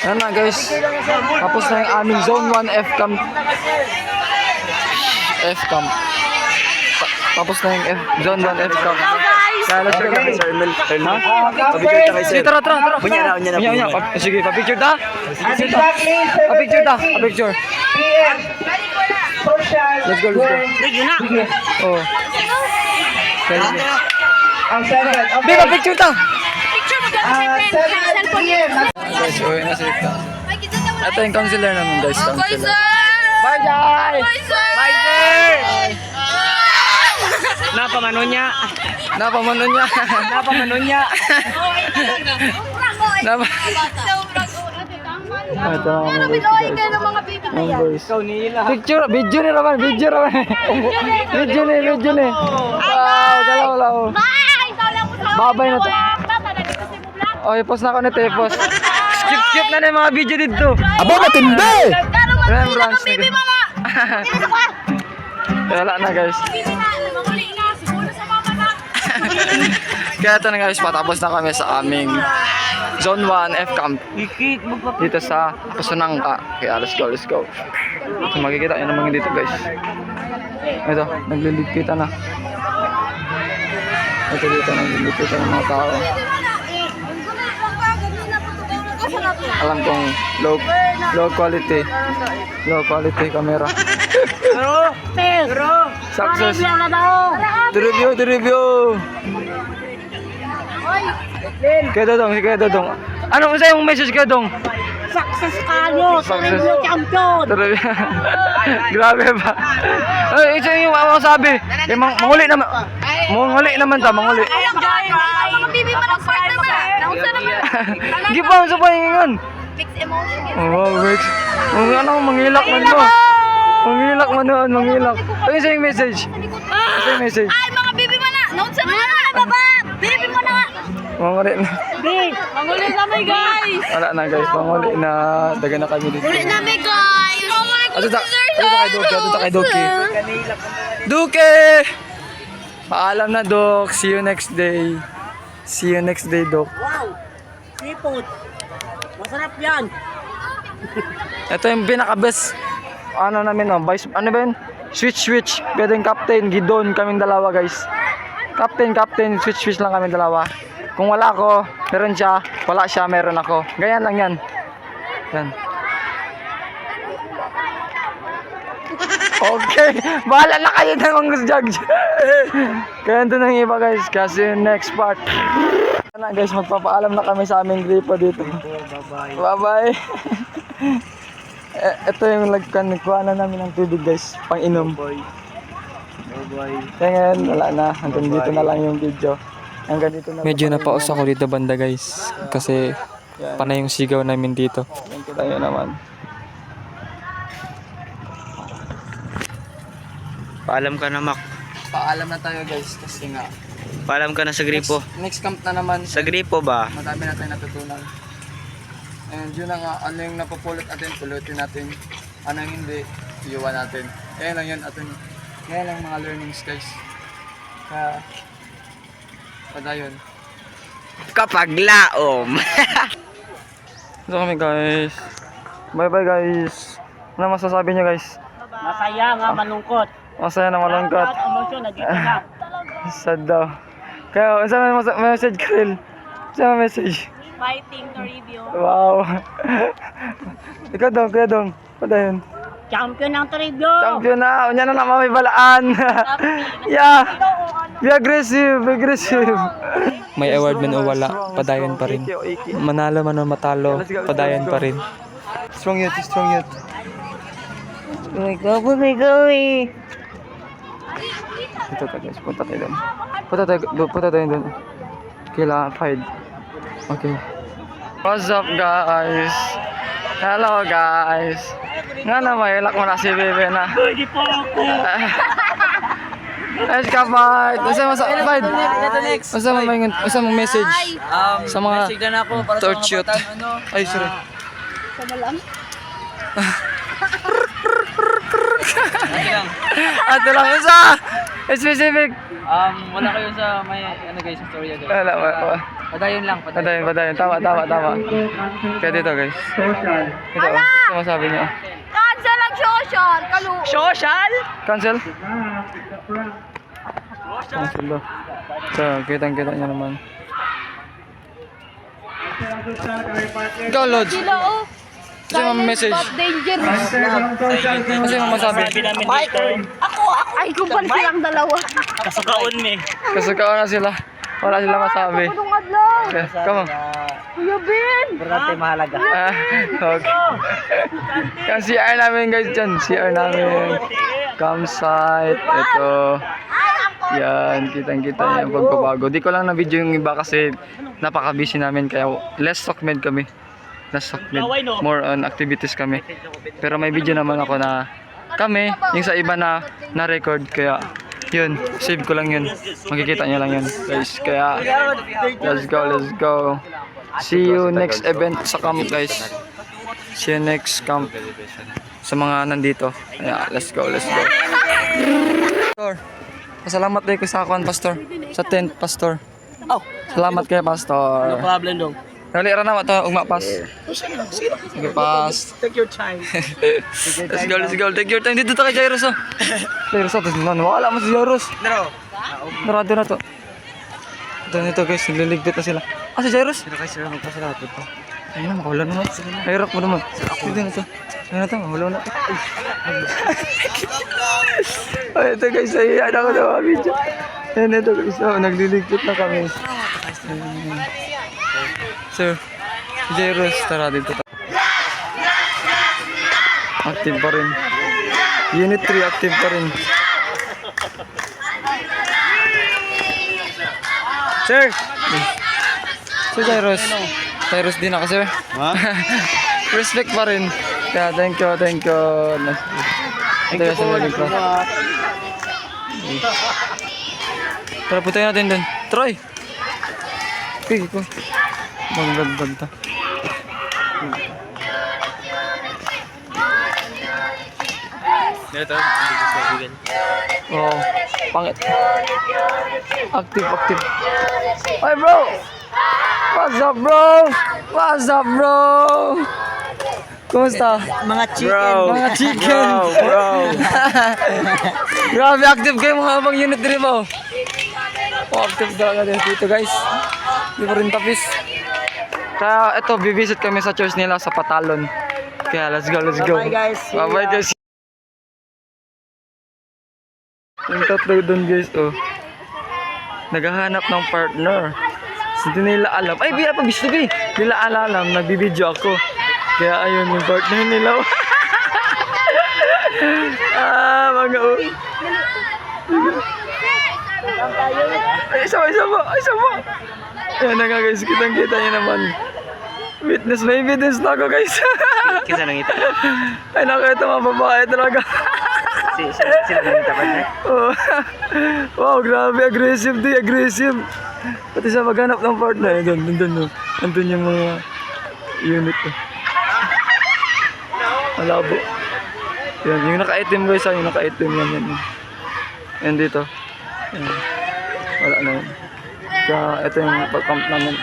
Ayan na guys. Tapos na yung aming Zone 1 F-Camp. F-Camp. Tapos na yung Zone 1 F-Camp. Kaya let's go kay Sir Mel. Ha? Papicture ta kay Sir. Tara. Bunya na. Sige, papicture ta. Papicture ta. Papicture. Let's go. Video na. Oh. Ang 7. Di, papicture ta. Picture mo gamit sa cellphone niya. Guys, uwi na sila. Ito yung counselor naman guys. Bye, Counselor. sir! Bye, Jai! Bye, sir! Bye, sir! Napamano niya. Napamano niya. Napamano niya. Ito mga Pero binuhay kayo ng mga baby na yan. boys. Ikaw nila. Picture, video ni Raman. Video ni. Wow, dalaw. Bye! Ikaw lang mo sa Babay na to. Tatalaga kasi mo vlog. Oh, i-post na ako ni Tepos. Skip na yung mga video dito. Aba, matindi! Karo man Remembrance sila ng baby na- mama. Dito ka. Wala na guys. Baby na, namanguli na. Siguro sa mama na. Kaya ito na guys, patapos na kami sa aming Zone 1 F-Camp. Dito sa Pasunangka. Kaya let's go. So, makikita nyo naman dito guys. Ito, nagliligpitan na. Ito dito, nagliligpitan ng mga tao. Alam kong low quality camera. Pero, Success. na daw. The review. Kaya Dodong. Ano sa yung message kay Dong? Success kayo. Success. Sarili champion. Grabe ba? Ay, ito yung sabi. Eh, manguli naman. Manguli. Ayun guys. Mga baby pa ng partner na. Naunsa naman. Gipang sa pahingan. Mix emotion. Oh, Rex. Ano, mangilak man mo. Mangilak. Ano sa yung message? Ano yung message? Ay, mga baby mo na. Naunsa naman na. Baba. Baby mo na. Manguli na. Manguli namin guys. Wala na guys, manguli na. Daga na kami dito. Manguli namin guys. Oh my Ato God. kay Doki. Duke! Paalam na, Dok. See you next day, Dok. Wow! Seafood. Masarap yan. Ito yung pinaka-best. Ano namin, no? Ano ba yun? Switch. Pwedeng captain, Gidon, kaming dalawa, guys. Captain, switch lang kaming dalawa. Kung wala ako, meron siya. Wala siya, meron ako. Ganyan lang yan. Yan. Okay, bahala na kayo na mga judge. Kaya ito ng iba guys, kasi next part. Na guys, magpapaalam na kami sa aming gripo dito. Bye-bye. Ito yung nagkuha na namin ng tubig guys, pang inom. Kaya ngayon, wala na. Hanggang dito na lang yung video. Hanggang dito na. Medyo napaos ako dito banda guys, kasi panay yung sigaw namin dito. Tayo naman. Paalam ka na, Mac. Paalam na tayo guys, kasi nga Paalam ka na sa gripo. next camp na naman. Sa gripo ba? Madami na tayong natutunan. And yun na nga, ano yung napupulot natin, pulutin natin. Ano yung hindi, iiwan natin. Kaya lang yun, kaya lang mga learnings guys. Kaya, padayon. Kapag laom. So kami guys. Bye bye guys. Ano masasabi niyo guys? Masaya nga, malungkot. Masaya na malungkot. Emosyon, nagkita na. Sad daw. Kaya, saan may message Krill? Saan may message? Fighting to review. Wow. Ikaw dong, padayon. Champion ng trivio. Champion na, unya na may balaan. Yeah. Be aggressive. May award man o wala, padayon pa rin. Manalo man o matalo, padayon pa rin. Strong youth. May Ito guys, punta tayo doon. Kailangan fight. Okay. What's up guys? Hello guys. Nga na mailak mo na si Bebe na. Hindi po ako. Let's go fight. Fight. Masa mo message sa mga Message na ako para sa torch mga shoot. batang, Ay, sorry. Sa malam. Ito lang isa. Specific. wala kayo sa may, guys, sa storya guys. Wala. Padayon lang, Padayon. Tama. Kaya dito guys. Ito, ano masabi niyo? Cancel ang social. Social? Cancel? Cancel daw. So, kitang-kita niyo naman. Ikaw, Lods. Sila oh. Kasi mga message. But dangerous. Kasi mga masabi. Ako. Ay, kumpan silang dalawa. Kasukaon me. Kasukaan na sila. Wala sila masabi. Anong adlaw? Okay, come on. Kuya Ben. Importante mahalaga. Okay. Yung CR namin guys dyan. CR namin. Campsite. Ito. Yan. Kitang-kita niya yung pagbabago. Di ko lang na-video yung iba kasi napaka-busy namin. Kaya less talkmed kami. Less talkmed. More on activities kami. Pero may video naman ako na kami. Yung sa iba na na-record. Kaya yun. Save ko lang yun. Makikita nyo lang yun guys. Kaya let's go. See you next event sa camp guys. See you next camp sa mga nandito. Kaya let's go. Pastor, pasalamat kayo sa akin, Pastor. Sa tent, Pastor. Oh, Salamat kayo, Pastor. problem dong. Dali ra na to, ugma pas. Sige, pas. Take your time. Let's go. Take your time. Dito to kay Jairus, oh. Jairus, ito. Wala mo si Jairus. Daro. Narado na to. Ito guys, nililigpit na sila. Ah, si Jairus? Sila kasi sila magpasalamat ito. Ayun na, makawalan naman. Hirap mo naman. Dito na to. Ayun na to, makawalan na to. Ay, ito guys, ayan ako na mga video. Ayan ito guys, oh, nagliligpit na kami. Sir, Jairus, tara dito. Active pa rin. Unit 3 active pa rin. Sir! Sir Jairus. Jairus din ako, sir. Ha? Respect pa rin. Kaya thank you. Thank you sa mga ko. Tara, putayin natin dun. Troy! Okay, ko. Magdagdag ta. Dito, hindi ko sabihin. Oh, pangit. Active. Hey bro! What's up bro? Kumusta? Mga chicken. Mga chicken. Bro. Grabe active kayo mga abang unit din mo. Oh, active talaga dito guys. Di pa rin tapis. Kaya ito, bivisit kami sa church nila sa Patalon. Kaya let's go. Bye guys. Bye guys. Yung tatlo doon guys, oh. Naghahanap ng partner. Hindi nila alam. Ay, biya pa gusto bi. Nila alam, nagbibideo ako. Kaya ayun yung partner nila. Mga oh. Ay, isa mo. Ayan na nga guys, kitang-kita niyo naman. Witness, may evidence na ako guys. Kisa nang ita. Ay, nakita mga babae talaga. Sila nang ita pa na. Oh. Wow, grabe, aggressive. Pati sa maghanap ng partner. Nandun yung mga unit ko. Malabo. Yan, yung naka-item guys, yung naka-item yan. Yan dito. Yan. Wala na yun. Kaya ito yung pag-camp namin.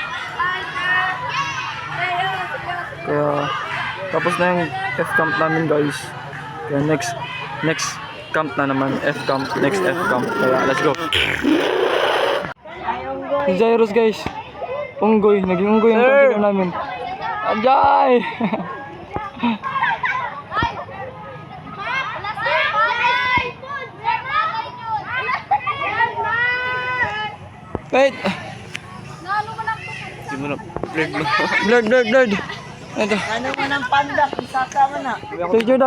Kaya tapos na yung F-camp namin guys. Kaya next camp na naman, F-camp, next F-camp. Kaya let's go. Si Jairus guys. Unggoy, naging unggoy yung container namin. Ajay! Wait! Blurred. Ito. Ano mo ng panda? Isaka mo na. Picture.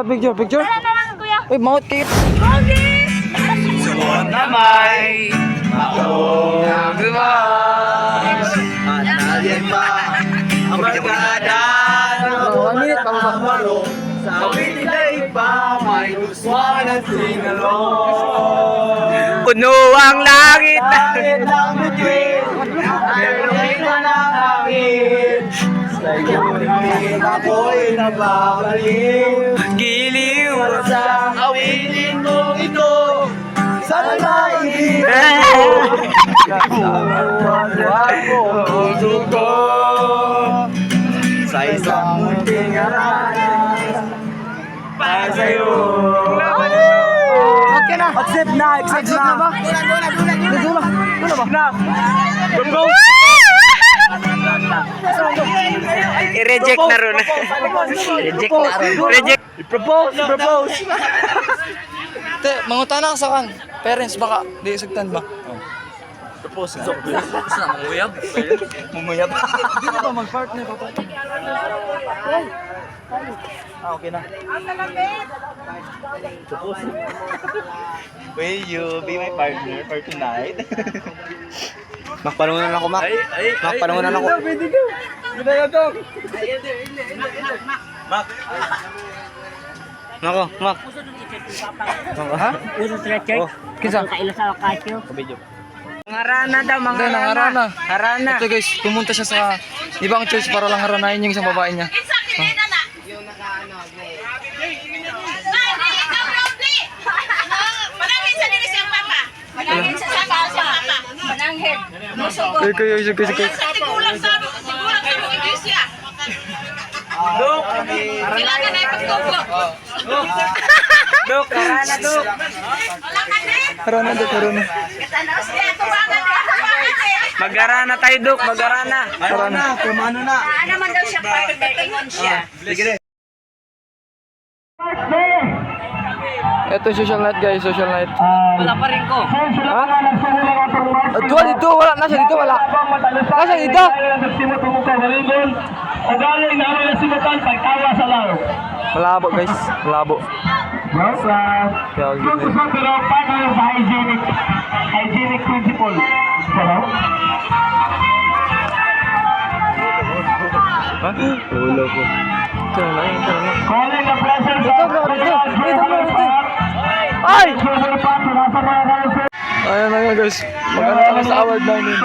Tara na lang, kuya. Uy, mouth kit. Namay. Diba? Analien pa. Ang magkada. Sa winilay pa. May guswan at singalong. Puno ang langit. Langit ang bituin. Meron ka ng hangin. Sa iyong ako'y nababaliw. Giliw sa awitin mo ito. Sana maibigin mo. Kasama mo. puso ko sa isang munting aralan para sa'yo. Okay na. Accept na ba? Dula ba? Propose! I-reject na ron. Reject na ron. Reject. Propose! Te, mangutana ka sa kan. Parents baka di sugtan ba? Propose na. Mamuyab. Di na ba mag-partner pa pa? Okay na. Propose. Will you be my partner for tonight? Mak, panungan ako, Mak. Mak, panungan ako. Pwede ka. Mak. Nako, Mak. Nako, ha? Uso sila church. Kinsa? Kailo sa okasyo. Video. Mangarana daw, Hindi, nangarana. Harana. Ito guys, pumunta siya sa ibang church para lang haranayin yung isang babae niya. Panangin sa papa. Panangin. Musugod. Kuya. Tigulang sa iglesia. Dok! Sila ka na ipagtuglo. Dok! Harana, Dok. Wala ka na. Harana. Katanaw siya. Tumangan niya. Mag-arana tayo, Dok. Mag-arana. Harana. Kumano na. Ano man daw siya partner. Ingon siya. Sige na. Ito yung social night guys, social night. Wala pa rin ko. Ha? Duwa dito, wala. Nasa dito, wala. Nasa dito. Malabo guys, malabo. Kaya gitu. Hygienic principle. Ha? Ulo po. Ito na. Calling the presence Dito, bro, dito. Ay! Ayan na nga guys. Magkano kami sa award namin.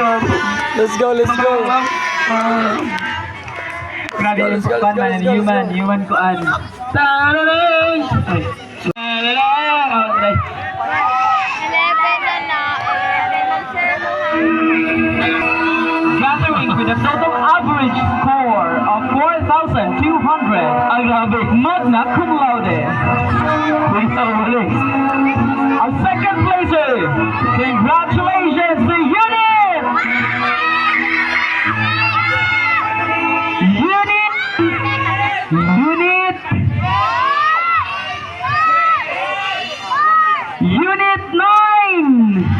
Let's go. Grabe yung kuan man, human kuan. Tararang! Gathering with a total average score of 4,200, grabe, magna cum laude. A second placer, congratulations to Unit! Unit 9!